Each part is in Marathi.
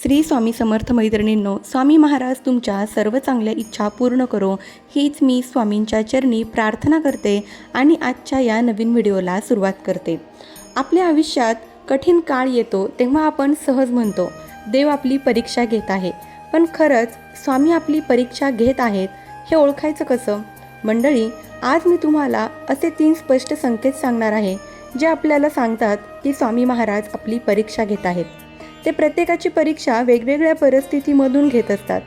श्री स्वामी समर्थ मैत्रिणींनो, स्वामी महाराज तुमच्या सर्व चांगल्या इच्छा पूर्ण करो हीच मी स्वामींच्या चरणी प्रार्थना करते आणि आजच्या या नवीन व्हिडिओला सुरुवात करते। आपल्या आयुष्यात कठीण काळ येतो तेव्हा आपण सहज म्हणतो देव आपली परीक्षा घेत आहे, पण खरंच स्वामी आपली परीक्षा घेत आहेत हे ओळखायचं कसं? मंडळी, आज मी तुम्हाला असे 3 स्पष्ट संकेत सांगणार आहे जे आपल्याला सांगतात की स्वामी महाराज आपली परीक्षा घेत आहेत। ते प्रत्येकाची परीक्षा वेगवेगळ्या परिस्थितीमधून घेत असतात,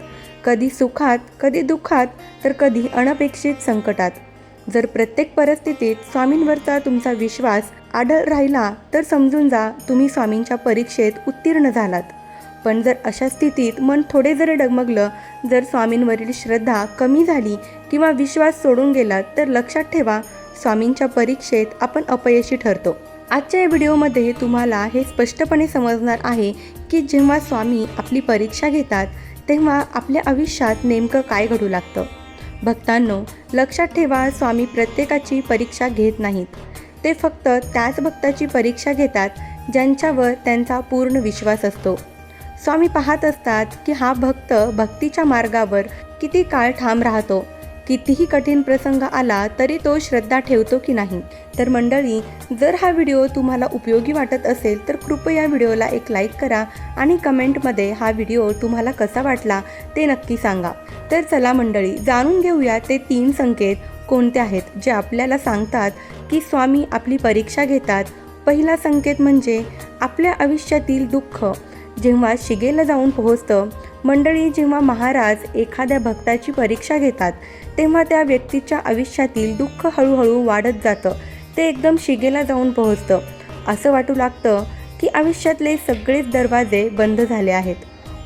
कधी सुखात, कधी दुःखात, तर कधी अनपेक्षित संकटात। जर प्रत्येक परिस्थितीत स्वामींवरचा तुमचा विश्वास अढळ राहिला तर समजून जा तुम्ही स्वामींच्या परीक्षेत उत्तीर्ण झालात। पण जर अशा स्थितीत मन थोडे जरी डगमगलं, जर स्वामींवरील श्रद्धा कमी झाली किंवा विश्वास सोडून गेला, तर लक्षात ठेवा स्वामींच्या परीक्षेत आपण अपयशी ठरतो। आजच्या या व्हिडिओमध्ये तुम्हाला हे स्पष्टपणे समजणार आहे की जेव्हा स्वामी आपली परीक्षा घेतात तेव्हा आपल्या आयुष्यात नेमकं काय घडू लागतं। भक्तांनो, लक्षात ठेवा स्वामी प्रत्येकाची परीक्षा घेत नाहीत, ते फक्त त्याच भक्ताची परीक्षा घेतात ज्यांच्यावर त्यांचा पूर्ण विश्वास असतो। स्वामी पाहत असतात की हा भक्त भक्तीच्या मार्गावर किती काळ ठाम राहतो, कितीही कठीण प्रसंग आला तरी तो श्रद्धा ठेवतो की नाही। तर मंडळी, जर हा व्हिडिओ तुम्हाला उपयोगी वाटत असेल तर कृपया व्हिडिओला एक लाईक करा आणि कमेंटमध्ये हा व्हिडिओ तुम्हाला कसा वाटला ते नक्की सांगा। तर चला मंडळी, जाणून घेऊया ते 3 संकेत कोणते आहेत जे आपल्याला सांगतात की स्वामी आपली परीक्षा घेतात। पहिला संकेत म्हणजे आपल्या आयुष्यातील दुःख जेव्हा शिगेला जाऊन पोहोचतं। मंडळी, जेव्हा महाराज एखाद्या भक्ताची परीक्षा घेतात तेव्हा त्या व्यक्तीच्या आयुष्यातील दुःख हळूहळू वाढत जातं, ते एकदम शिगेला जाऊन पोहोचतं। असं वाटू लागतं की आयुष्यातले सगळेच दरवाजे बंद झाले आहेत,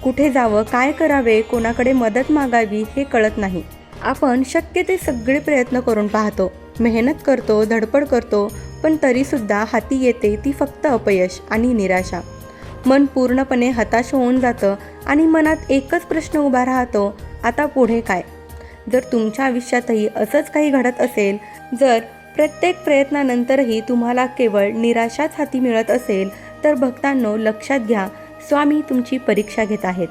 कुठे जावं, काय करावे, कोणाकडे मदत मागावी हे कळत नाही। आपण शक्य ते सगळे प्रयत्न करून पाहतो, मेहनत करतो, धडपड करतो, पण तरीसुद्धा हाती येते ती फक्त अपयश आणि निराशा। मन पूर्णपणे हताश होऊन जातं आणि मनात एकच प्रश्न उभा राहतो, आता पुढे काय? जर तुमच्या आयुष्यातही असंच काही घडत असेल, जर प्रत्येक प्रयत्नानंतरही तुम्हाला केवळ निराशाच हाती मिळत असेल, तर भक्तांनो लक्षात घ्या, स्वामी तुमची परीक्षा घेत आहेत।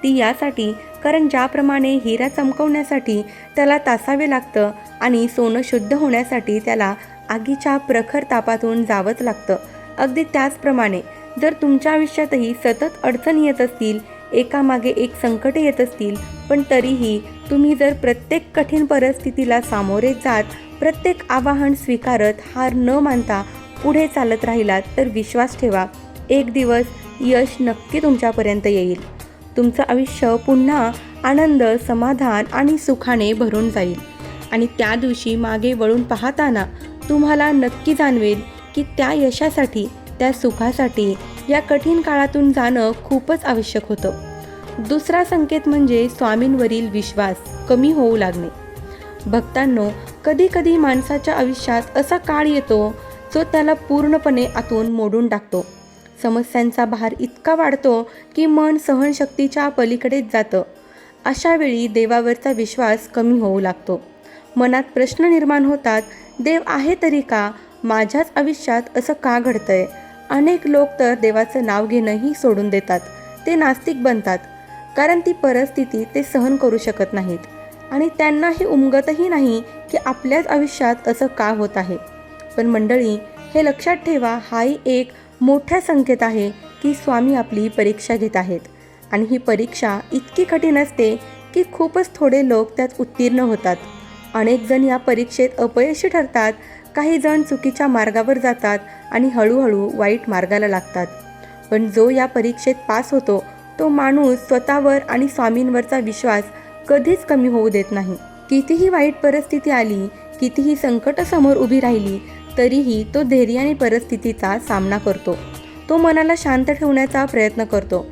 ती यासाठी कारण ज्याप्रमाणे हिरा चमकवण्यासाठी त्याला तासावे लागतं आणि सोनं शुद्ध होण्यासाठी त्याला आगीच्या प्रखर तापातून जावंच लागतं, अगदी त्याचप्रमाणे जर तुमच्या आयुष्यातही सतत अडचणी येत असतील, एकामागे एक संकटे येत असतील, पण तरीही तुम्ही जर प्रत्येक कठीण परिस्थितीला सामोरे जात, प्रत्येक आवाहन स्वीकारत, हार न मानता पुढे चालत राहिलात, तर विश्वास ठेवा एक दिवस यश नक्की तुमच्यापर्यंत येईल। तुमचं आयुष्य पुन्हा आनंद, समाधान आणि सुखाने भरून जाईल आणि त्या दिवशी मागे वळून पाहताना तुम्हाला नक्की जाणवेल की त्या यशासाठी, त्या सुखासाठी या कठीण काळातून जाणं खूपच आवश्यक होतं। दुसरा संकेत म्हणजे स्वामींवरील विश्वास कमी होऊ लागणे। भक्तांनो, कधी कधी माणसाच्या आयुष्यात असा काळ येतो जो त्याला पूर्णपणे आतून मोडून टाकतो। समस्यांचा भार इतका वाढतो की मन सहनशक्तीच्या पलीकडेच जातं। अशा वेळी देवावरचा विश्वास कमी होऊ लागतो, मनात प्रश्न निर्माण होतात, देव आहे तरी का? माझ्याच आयुष्यात असं का घडतंय? अनेक लोक तर देवाचं नाव घेणंही सोडून देतात, ते नास्तिक बनतात, कारण ती परिस्थिती ते सहन करू शकत नाहीत आणि त्यांना हे उमगतही नाही की आपल्याच आयुष्यात असं का होत आहे। पण मंडळी, हे लक्षात ठेवा, हाही एक मोठा संकेत आहे की स्वामी आपली परीक्षा घेत आहेत आणि ही परीक्षा इतकी कठीण असते की खूपच थोडे लोक त्यात उत्तीर्ण होतात। अनेक जण या परीक्षेत अपयशी ठरतात, काही जण चुकीच्या मार्गावर जातात आणि हळूहळू वाईट मार्गाला लागतात। पण जो या परीक्षेत पास होतो तो माणूस स्वतःवर आणि स्वामींवरचा विश्वास कधीच कमी होऊ देत नाही। कितीही वाईट परिस्थिती आली, कितीही संकट समोर उभी राहिली, तरीही तो धैर्याने परिस्थितीचा सामना करतो। तो मनाला शांत ठेवण्याचा प्रयत्न करतो,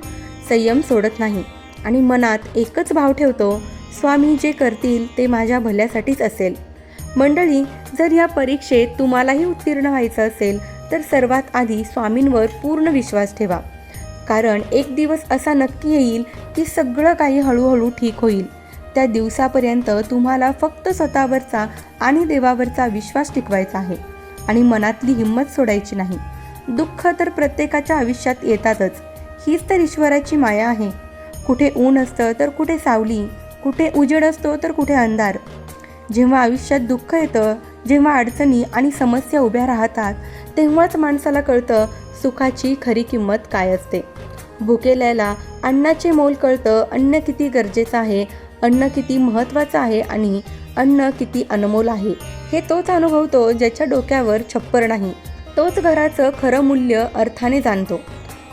संयम सोडत नाही आणि मनात एकच भाव ठेवतो, स्वामी जे करतील ते माझ्या भल्यासाठीच असेल। मंडळी, जर या परीक्षेत तुम्हालाही उत्तीर्ण व्हायचं असेल तर सर्वात आधी स्वामींवर पूर्ण विश्वास ठेवा, कारण एक दिवस असा नक्की येईल की सगळं काही हळूहळू ठीक होईल। त्या दिवसापर्यंत तुम्हाला फक्त स्वतःवरचा आणि देवावरचा विश्वास टिकवायचा आहे आणि मनातली हिंमत सोडायची नाही। दुःख तर प्रत्येकाच्या आयुष्यात येतातच, हीच तर ईश्वराची माया आहे. कुठे ऊन असतं तर कुठे सावली, कुठे उजेड असतो तर कुठे अंधार. जेव्हा आयुष्यात दुःख येतं, जेव्हा अडचणी आणि समस्या उभ्या राहतात, तेव्हाच माणसाला कळतं सुखाची खरी किंमत काय असते. भुकेल्याला अन्नाचे मोल कळतं, अन्न किती गरजेचं आहे, अन्न किती महत्त्वाचं आहे आणि अन्न किती अनमोल आहे. हे तोच अनुभवतो ज्याच्या डोक्यावर छप्पर नाही. तोच घराचं खरं मूल्य अर्थाने जाणतो.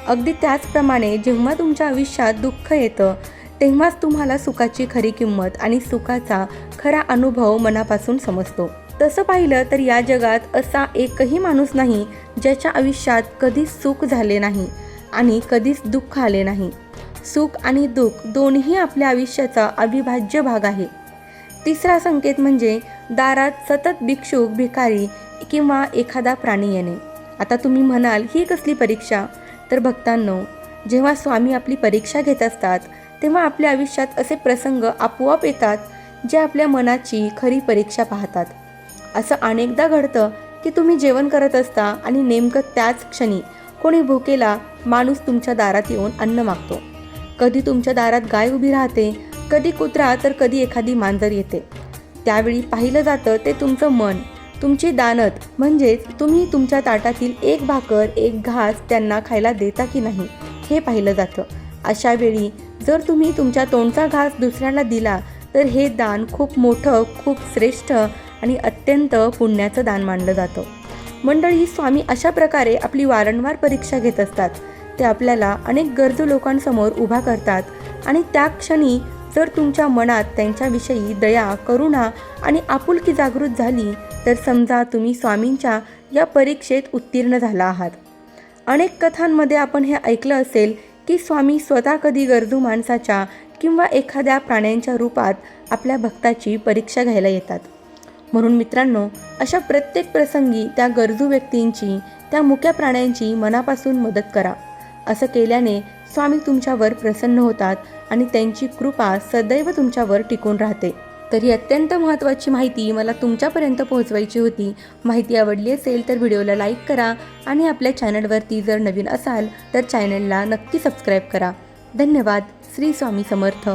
अगदी त्याचप्रमाणे जेव्हा तुमच्या आयुष्यात दुःख येतं, तेव्हाच तुम्हाला सुखाची खरी किंमत आणि सुखाचा खरा अनुभव मनापासून समजतो. तसं पाहिलं तर या जगात असा एकही माणूस नाही ज्याच्या आयुष्यात कधीच सुख झाले नाही आणि कधीच दुःख आले नाही. सुख आणि दुःख दोन्ही आपल्या आयुष्याचा अविभाज्य भाग आहे. तिसरा संकेत म्हणजे दारात सतत भिक्षुक, भिकारी किंवा एखादा प्राणी येणे. आता तुम्ही म्हणाल, ही कसली परीक्षा? तर भक्तांनो, जेव्हा स्वामी आपली परीक्षा घेत असतात, तेव्हा आपल्या आयुष्यात असे प्रसंग आपोआप येतात जे आपल्या मनाची खरी परीक्षा पाहतात. असं अनेकदा घडतं की तुम्ही जेवण करत असता आणि नेमकं त्याच क्षणी कोणी भुकेला माणूस तुमच्या दारात येऊन अन्न मागतो. कधी तुमच्या दारात गाय उभी राहते, कधी कुत्रा, तर कधी एखादी मांजर येते. त्यावेळी पाहिलं जातं ते तुमचं मन, तुमची दानत, म्हणजेच तुम्ही तुमच्या ताटातील एक भाकर, एक घास त्यांना खायला देता की नाही हे पाहिलं जातं. अशा वेळी जर तुम्ही तुमच्या तोंडचा घास दुसऱ्याला दिला तर हे दान खूप मोठं, खूप श्रेष्ठ आणि अत्यंत पुण्याचं दान मानलं जातं. मंडळी, स्वामी अशा प्रकारे आपली वारंवार परीक्षा घेत असतात. ते आपल्याला अनेक गरजू लोकांसमोर उभा करतात आणि त्या क्षणी जर तुमच्या मनात त्यांच्याविषयी दया, करुणा आणि आपुलकी जागृत झाली तर समजा तुम्ही स्वामींच्या या परीक्षेत उत्तीर्ण झाला आहात. अनेक कथांमध्ये आपण हे ऐकलं असेल की स्वामी स्वतः कधी गरजू माणसाच्या किंवा एखाद्या प्राण्यांच्या रूपात आपल्या भक्ताची परीक्षा घ्यायला येतात. म्हणून मित्रांनो, अशा प्रत्येक प्रसंगी त्या गरजू व्यक्तींची, त्या मुक्या प्राण्यांची मनापासून मदत करा. असं केल्याने स्वामी तुमच्यावर प्रसन्न होतात आणि त्यांची कृपा सदैव तुमच्यावर टिकून राहते. तर ही अत्यंत महत्त्वाची माहिती मला तुमच्यापर्यंत पोहोचवायची होती. माहिती आवडली असेल तर व्हिडिओला लाईक करा आणि आपल्या चॅनलवरती जर नवीन असाल तर चॅनलला नक्की सबस्क्राईब करा. धन्यवाद. श्री स्वामी समर्थ.